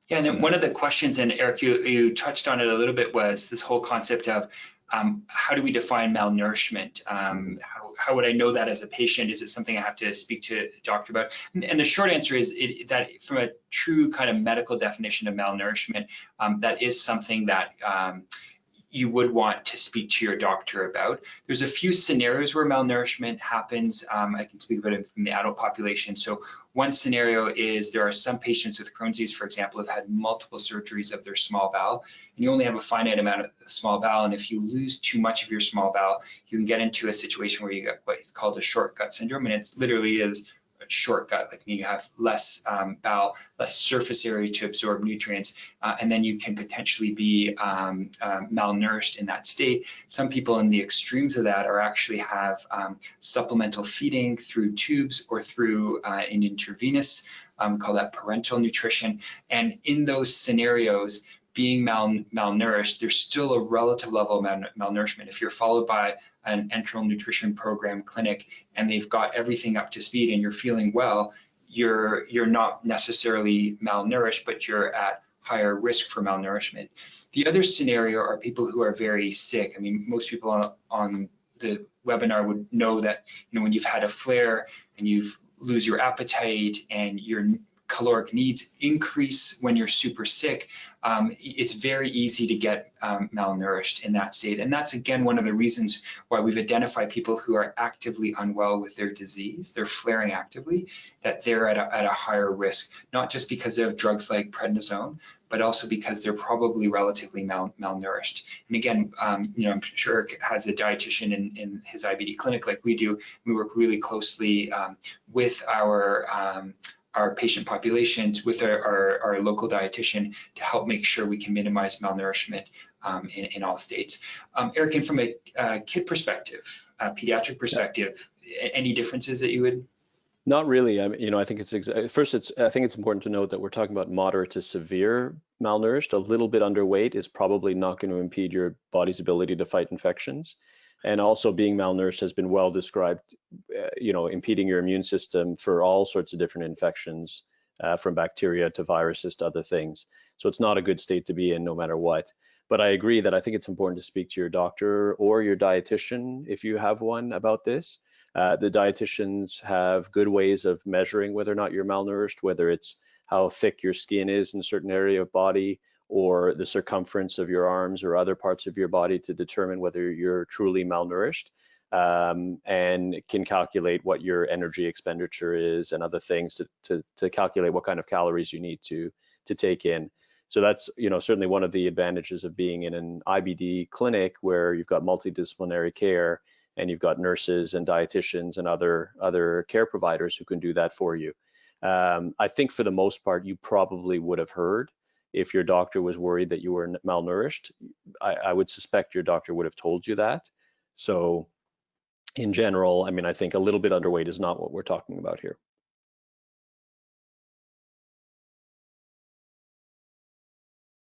Yeah, and then one of the questions, and Eric, you touched on it a little bit, was this whole concept of how do we define malnourishment? How would I know that as a patient? Is it something I have to speak to a doctor about? And the short answer is that from a true kind of medical definition of malnourishment, that is something that you would want to speak to your doctor about. There's a few scenarios where malnourishment happens. I can speak about it from the adult population. So one scenario is there are some patients with Crohn's disease, for example, have had multiple surgeries of their small bowel, and you only have a finite amount of small bowel. And if you lose too much of your small bowel, you can get into a situation where you get what is called a short gut syndrome, and it literally is a short gut, like you have less bowel, less surface area to absorb nutrients, and then you can potentially be malnourished in that state. Some people in the extremes of that are actually have supplemental feeding through tubes or through an intravenous, we call that parenteral nutrition. And in those scenarios, being malnourished, there's still a relative level of malnourishment. If you're followed by an enteral nutrition program clinic and they've got everything up to speed and you're feeling well, you're not necessarily malnourished, but you're at higher risk for malnourishment. The other scenario are people who are very sick. I mean, most people on the webinar would know that, you know, when you've had a flare and you lose your appetite and your caloric needs increase when you're super sick, it's very easy to get malnourished in that state. And that's, again, one of the reasons why we've identified people who are actively unwell with their disease, they're flaring actively, that they're at a higher risk, not just because of drugs like prednisone, but also because they're probably relatively malnourished. And again, you know, I'm sure Eric has a dietitian in his IBD clinic like we do. We work really closely with our patient populations, with our local dietitian, to help make sure we can minimize malnourishment in all states. Eric, and from a kid perspective, pediatric perspective, any differences that you would? Not really. I mean, you know, I think I think it's important to note that we're talking about moderate to severe malnourished. A little bit underweight is probably not going to impede your body's ability to fight infections. And also, being malnourished has been well described, you know, impeding your immune system for all sorts of different infections, from bacteria to viruses to other things. So it's not a good state to be in no matter what. But I agree that I think it's important to speak to your doctor or your dietitian if you have one about this. The dietitians have good ways of measuring whether or not you're malnourished, whether it's how thick your skin is in a certain area of body, or the circumference of your arms or other parts of your body to determine whether you're truly malnourished, and can calculate what your energy expenditure is and other things to calculate what kind of calories you need to take in. So that's, you know, certainly one of the advantages of being in an IBD clinic where you've got multidisciplinary care and you've got nurses and dietitians and other care providers who can do that for you. I think for the most part, you probably would have heard if your doctor was worried that you were malnourished. I would suspect your doctor would have told you that. So in general, I mean, I think a little bit underweight is not what we're talking about here.